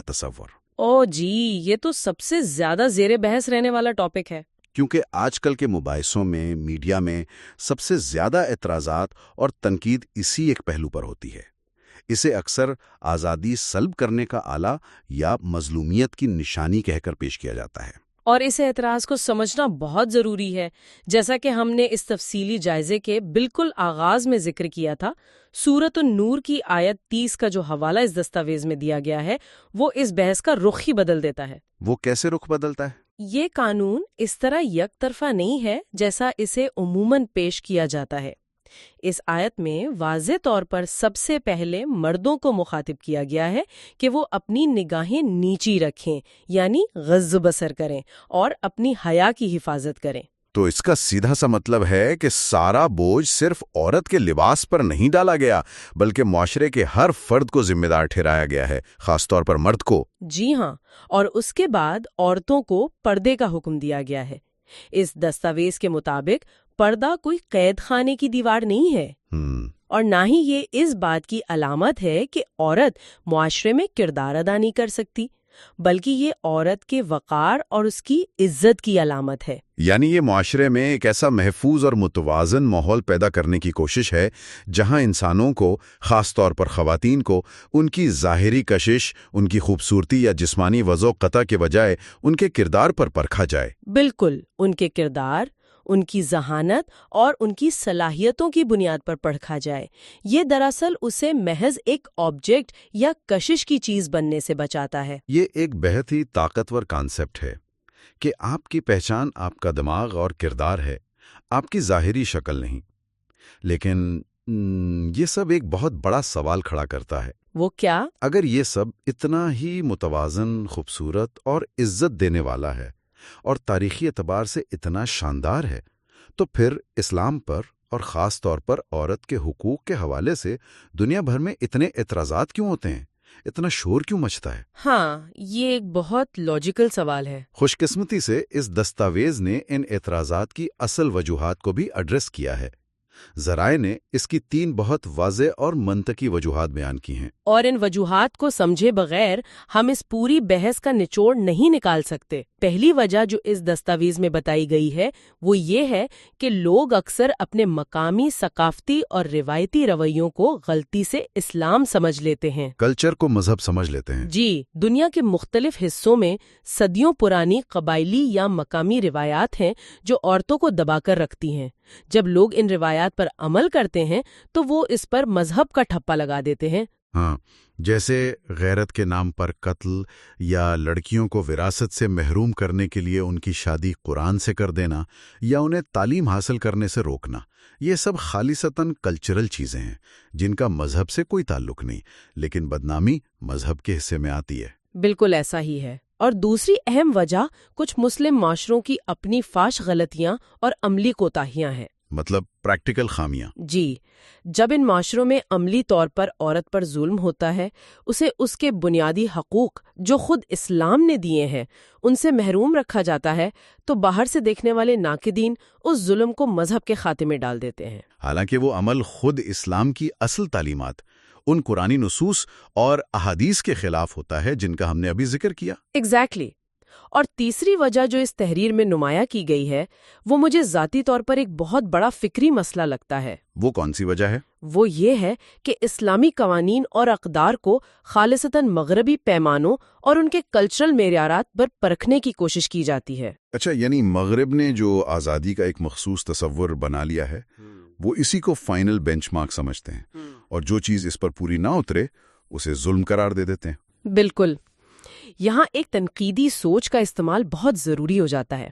تصور. او جی، یہ تو سب سے زیادہ زیر بحث رہنے والا ٹاپک ہے. کیونکہ آج کل کے مباحثوں میں، میڈیا میں سب سے زیادہ اعتراضات اور تنقید اسی ایک پہلو پر ہوتی ہے. اسے اکثر آزادی سلب کرنے کا آلہ یا مظلومیت کی نشانی کہہ کر پیش کیا جاتا ہے. اور اس اعتراض کو سمجھنا بہت ضروری ہے. جیسا کہ ہم نے اس تفصیلی جائزے کے بالکل آغاز میں ذکر کیا تھا، سورۃ النور کی آیت 30 کا جو حوالہ اس دستاویز میں دیا گیا ہے وہ اس بحث کا رخ ہی بدل دیتا ہے. وہ کیسے رخ بدلتا ہے؟ یہ قانون اس طرح یک طرفہ نہیں ہے جیسا اسے عموماً پیش کیا جاتا ہے. اس آیت میں واضح طور پر سب سے پہلے مردوں کو مخاطب کیا گیا ہے کہ وہ اپنی نگاہیں نیچی رکھیں، یعنی غض بصر کریں اور اپنی حیا کی حفاظت کریں. تو اس کا سیدھا سا مطلب ہے کہ سارا بوجھ صرف عورت کے لباس پر نہیں ڈالا گیا، بلکہ معاشرے کے ہر فرد کو ذمہ دار ٹھہرایا گیا ہے، خاص طور پر مرد کو. جی ہاں، اور اس کے بعد عورتوں کو پردے کا حکم دیا گیا ہے. اس دستاویز کے مطابق پردہ کوئی قید خانے کی دیوار نہیں ہے، اور نہ ہی یہ اس بات کی علامت ہے کہ عورت معاشرے میں کردار ادا نہیں کر سکتی، بلکہ یہ عورت کے وقار اور اس کی عزت کی علامت ہے. یعنی یہ معاشرے میں ایک ایسا محفوظ اور متوازن ماحول پیدا کرنے کی کوشش ہے جہاں انسانوں کو، خاص طور پر خواتین کو، ان کی ظاہری کشش، ان کی خوبصورتی یا جسمانی وضع و قطع کے بجائے ان کے کردار پر پرکھا جائے. بالکل، ان کے کردار، ان کی ذہانت اور ان کی صلاحیتوں کی بنیاد پر پرکھا جائے. یہ دراصل اسے محض ایک آبجیکٹ یا کشش کی چیز بننے سے بچاتا ہے. یہ ایک بہت ہی طاقتور کانسیپٹ ہے کہ آپ کی پہچان آپ کا دماغ اور کردار ہے، آپ کی ظاہری شکل نہیں. لیکن یہ سب ایک بہت بڑا سوال کھڑا کرتا ہے. وہ کیا؟ اگر یہ سب اتنا ہی متوازن، خوبصورت اور عزت دینے والا ہے اور تاریخی اعتبار سے اتنا شاندار ہے، تو پھر اسلام پر اور خاص طور پر عورت کے حقوق کے حوالے سے دنیا بھر میں اتنے اعتراضات کیوں ہوتے ہیں؟ اتنا شور کیوں مچتا ہے؟ ہاں، یہ ایک بہت لاجیکل سوال ہے. خوش قسمتی سے اس دستاویز نے ان اعتراضات کی اصل وجوہات کو بھی ایڈریس کیا ہے. ذرائع نے اس کی 3 بہت واضح اور منطقی وجوہات بیان کی ہیں. اور ان وجوہات کو سمجھے بغیر ہم اس پوری بحث کا نچوڑ نہیں نکال سکتے. پہلی وجہ جو اس دستاویز میں بتائی گئی ہے وہ یہ ہے کہ لوگ اکثر اپنے مقامی ثقافتی اور روایتی رویوں کو غلطی سے اسلام سمجھ لیتے ہیں. کلچر کو مذہب سمجھ لیتے ہیں. جی، دنیا کے مختلف حصوں میں صدیوں پرانی قبائلی یا مقامی روایات ہیں جو عورتوں کو دبا کر رکھتی ہیں. جب لوگ ان روایات پر عمل کرتے ہیں تو وہ اس پر مذہب کا ٹھپا لگا دیتے ہیں. ہاں، جیسے غیرت کے نام پر قتل یا لڑکیوں کو وراثت سے محروم کرنے کے لیے ان کی شادی قرآن سے کر دینا یا انہیں تعلیم حاصل کرنے سے روکنا. یہ سب خالصتاً کلچرل چیزیں ہیں جن کا مذہب سے کوئی تعلق نہیں، لیکن بدنامی مذہب کے حصے میں آتی ہے. بالکل ایسا ہی ہے. اور دوسری اہم وجہ کچھ مسلم معاشروں کی اپنی فاش غلطیاں اور عملی کوتاہیاں ہیں. مطلب پریکٹیکل خامیاں. جی، جب ان معاشروں میں عملی طور پر عورت پر ظلم ہوتا ہے، اسے اس کے بنیادی حقوق جو خود اسلام نے دیے ہیں ان سے محروم رکھا جاتا ہے، تو باہر سے دیکھنے والے ناقدین اس ظلم کو مذہب کے خاتے میں ڈال دیتے ہیں. حالانکہ وہ عمل خود اسلام کی اصل تعلیمات، ان قرآنی نصوص اور احادیث کے خلاف ہوتا ہے جن کا ہم نے ابھی ذکر کیا. ایگزیکٹلی. اور تیسری وجہ جو اس تحریر میں نمایاں کی گئی ہے وہ مجھے ذاتی طور پر ایک بہت بڑا فکری مسئلہ لگتا ہے. وہ کون سی وجہ ہے؟ وہ یہ ہے کہ اسلامی قوانین اور اقدار کو خالصتاً مغربی پیمانوں اور ان کے کلچرل معیارات پر پرکھنے کی کوشش کی جاتی ہے. اچھا، یعنی مغرب نے جو آزادی کا ایک مخصوص تصور بنا لیا ہے وہ اسی کو فائنل بینچ مارک سمجھتے ہیں، اور جو چیز اس پر پوری نہ اترے اسے ظلم قرار دے دیتے ہیں. بالکل. یہاں ایک تنقیدی سوچ کا استعمال بہت ضروری ہو جاتا ہے.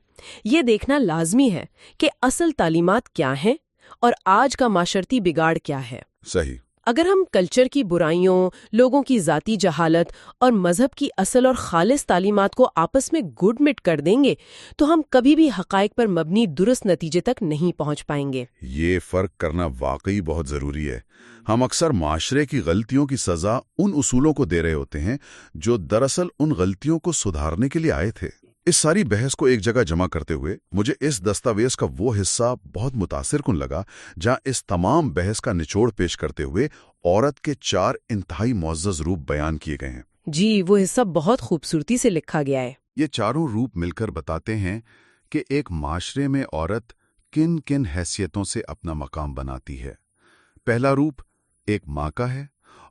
یہ دیکھنا لازمی ہے کہ اصل تعلیمات کیا ہیں اور آج کا معاشرتی بگاڑ کیا ہے. صحیح. اگر ہم کلچر کی برائیوں، لوگوں کی ذاتی جہالت اور مذہب کی اصل اور خالص تعلیمات کو آپس میں گڈ مٹ کر دیں گے تو ہم کبھی بھی حقائق پر مبنی درست نتیجے تک نہیں پہنچ پائیں گے. یہ فرق کرنا واقعی بہت ضروری ہے. ہم اکثر معاشرے کی غلطیوں کی سزا ان اصولوں کو دے رہے ہوتے ہیں جو دراصل ان غلطیوں کو سدھارنے کے لیے آئے تھے. اس ساری بحث کو ایک جگہ جمع کرتے ہوئے مجھے اس دستاویز کا وہ حصہ بہت متاثر کن لگا جہاں اس تمام بحث کا نچوڑ پیش کرتے ہوئے عورت کے 4 انتہائی معزز روپ بیان کیے گئے ہیں. جی، وہ حصہ بہت خوبصورتی سے لکھا گیا ہے۔ یہ چاروں روپ مل کر بتاتے ہیں کہ ایک معاشرے میں عورت کن کن حیثیتوں سے اپنا مقام بناتی ہے۔ پہلا روپ ایک ماں کا ہے،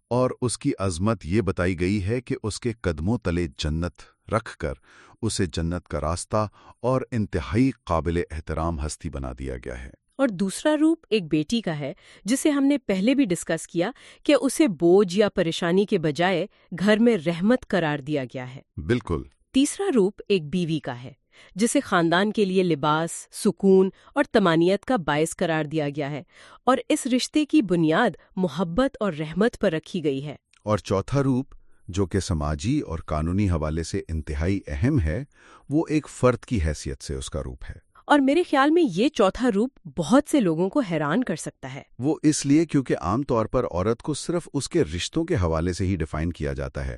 اور اس کی عظمت یہ بتائی گئی ہے کہ اس کے قدموں تلے جنت رکھ کر اسے جنت کا راستہ اور انتہائی قابل احترام ہستی بنا دیا گیا ہے۔ اور دوسرا روپ ایک بیٹی کا ہے، جسے ہم نے پہلے بھی ڈسکس کیا کہ اسے بوجھ یا پریشانی کے بجائے گھر میں رحمت قرار دیا گیا ہے۔ بالکل۔ تیسرا روپ ایک بیوی کا ہے، جسے خاندان کے لیے لباس، سکون اور طمانینت کا باعث قرار دیا گیا ہے، اور اس رشتے کی بنیاد محبت اور رحمت پر رکھی گئی ہے۔ اور چوتھا روپ، جو کہ سماجی اور قانونی حوالے سے انتہائی اہم ہے، وہ ایک فرد کی حیثیت سے اس کا روپ ہے۔ اور میرے خیال میں یہ چوتھا روپ بہت سے لوگوں کو حیران کر سکتا ہے۔ وہ اس لیے کیونکہ عام طور پر عورت کو صرف اس کے رشتوں کے حوالے سے ہی ڈیفائن کیا جاتا ہے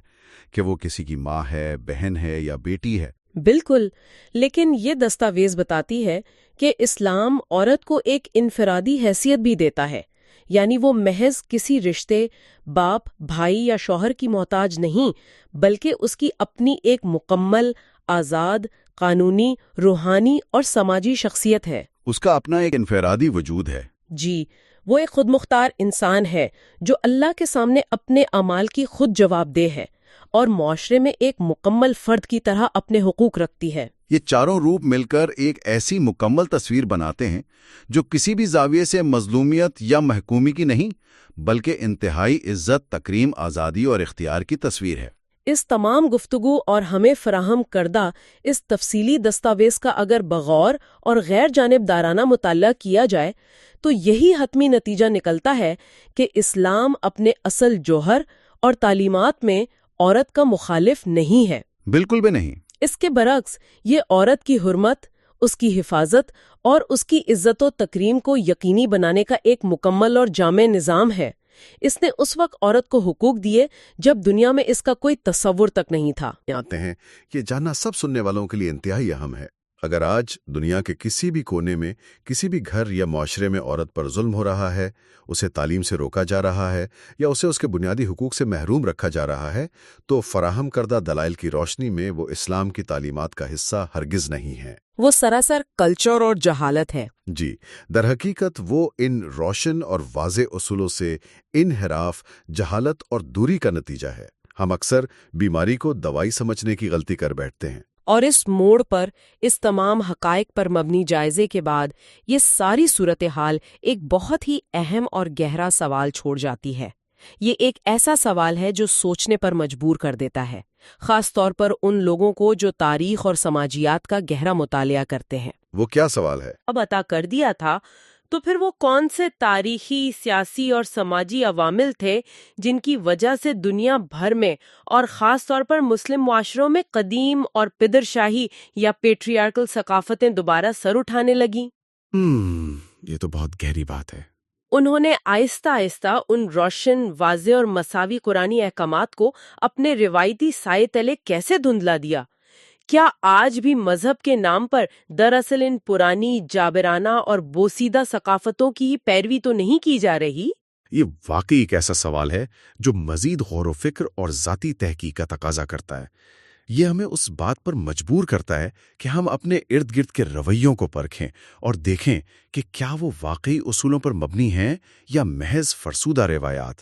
کہ وہ کسی کی ماں ہے، بہن ہے یا بیٹی ہے۔ بالکل، لیکن یہ دستاویز بتاتی ہے کہ اسلام عورت کو ایک انفرادی حیثیت بھی دیتا ہے، یعنی وہ محض کسی رشتے، باپ، بھائی یا شوہر کی محتاج نہیں، بلکہ اس کی اپنی ایک مکمل، آزاد، قانونی، روحانی اور سماجی شخصیت ہے۔ اس کا اپنا ایک انفرادی وجود ہے۔ جی، وہ ایک خود مختار انسان ہے جو اللہ کے سامنے اپنے اعمال کی خود جواب دہ ہے اور معاشرے میں ایک مکمل فرد کی طرح اپنے حقوق رکھتی ہے۔ یہ چاروں روپ مل کر ایک ایسی مکمل تصویر بناتے ہیں جو کسی بھی زاویے سے مظلومیت یا محکومی کی نہیں، بلکہ انتہائی عزت، تکریم، آزادی اور اختیار کی تصویر ہے۔ اس تمام گفتگو اور ہمیں فراہم کردہ اس تفصیلی دستاویز کا اگر بغور اور غیر جانبدارانہ مطالعہ کیا جائے تو یہی حتمی نتیجہ نکلتا ہے کہ اسلام اپنے اصل جوہر اور تعلیمات میں عورت کا مخالف نہیں ہے۔ بالکل بھی نہیں۔ اس کے برعکس یہ عورت کی حرمت، اس کی حفاظت اور اس کی عزت و تکریم کو یقینی بنانے کا ایک مکمل اور جامع نظام ہے۔ اس نے اس وقت عورت کو حقوق دیے جب دنیا میں اس کا کوئی تصور تک نہیں تھا۔ آتے ہیں، یہ جاننا سب سننے والوں کے لیے انتہائی اہم ہے۔ اگر آج دنیا کے کسی بھی کونے میں، کسی بھی گھر یا معاشرے میں عورت پر ظلم ہو رہا ہے، اسے تعلیم سے روکا جا رہا ہے یا اسے اس کے بنیادی حقوق سے محروم رکھا جا رہا ہے، تو فراہم کردہ دلائل کی روشنی میں وہ اسلام کی تعلیمات کا حصہ ہرگز نہیں ہے۔ وہ سراسر کلچر اور جہالت ہے۔ جی، در حقیقت وہ ان روشن اور واضح اصولوں سے انحراف، جہالت اور دوری کا نتیجہ ہے۔ ہم اکثر بیماری کو دوائی سمجھنے کی غلطی کر بیٹھتے ہیں۔ اور اس موڑ پر، اس تمام حقائق پر مبنی جائزے کے بعد، یہ ساری صورتحال ایک بہت ہی اہم اور گہرا سوال چھوڑ جاتی ہے۔ یہ ایک ایسا سوال ہے جو سوچنے پر مجبور کر دیتا ہے، خاص طور پر ان لوگوں کو جو تاریخ اور سماجیات کا گہرا مطالعہ کرتے ہیں۔ وہ کیا سوال ہے؟ اب عطا کر دیا تھا، تو پھر وہ کون سے تاریخی، سیاسی اور سماجی عوامل تھے جن کی وجہ سے دنیا بھر میں اور خاص طور پر مسلم معاشروں میں قدیم اور پدر شاہی یا پیٹریارکل ثقافتیں دوبارہ سر اٹھانے لگیں؟ یہ تو بہت گہری بات ہے۔ انہوں نے آہستہ آہستہ ان روشن، واضح اور مساوی قرآنی احکامات کو اپنے روایتی سائے تلے کیسے دھندلا دیا؟ کیا آج بھی مذہب کے نام پر دراصل ان پرانی، جابرانہ اور بوسیدہ ثقافتوں کی ہی پیروی تو نہیں کی جا رہی؟ یہ واقعی ایک ایسا سوال ہے جو مزید غور و فکر اور ذاتی تحقیق کا تقاضا کرتا ہے۔ یہ ہمیں اس بات پر مجبور کرتا ہے کہ ہم اپنے ارد گرد کے رویوں کو پرکھیں اور دیکھیں کہ کیا وہ واقعی اصولوں پر مبنی ہیں یا محض فرسودہ روایات۔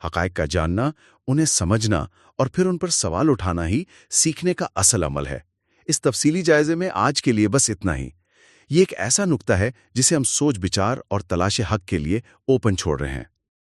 حقائق کا جاننا، انہیں سمجھنا اور پھر ان پر سوال اٹھانا ہی سیکھنے کا اصل عمل ہے۔ اس تفصیلی جائزے میں آج کے لیے بس اتنا ہی۔ یہ ایک ایسا نقطہ ہے جسے ہم سوچ بچار اور تلاش حق کے لیے اوپن چھوڑ رہے ہیں۔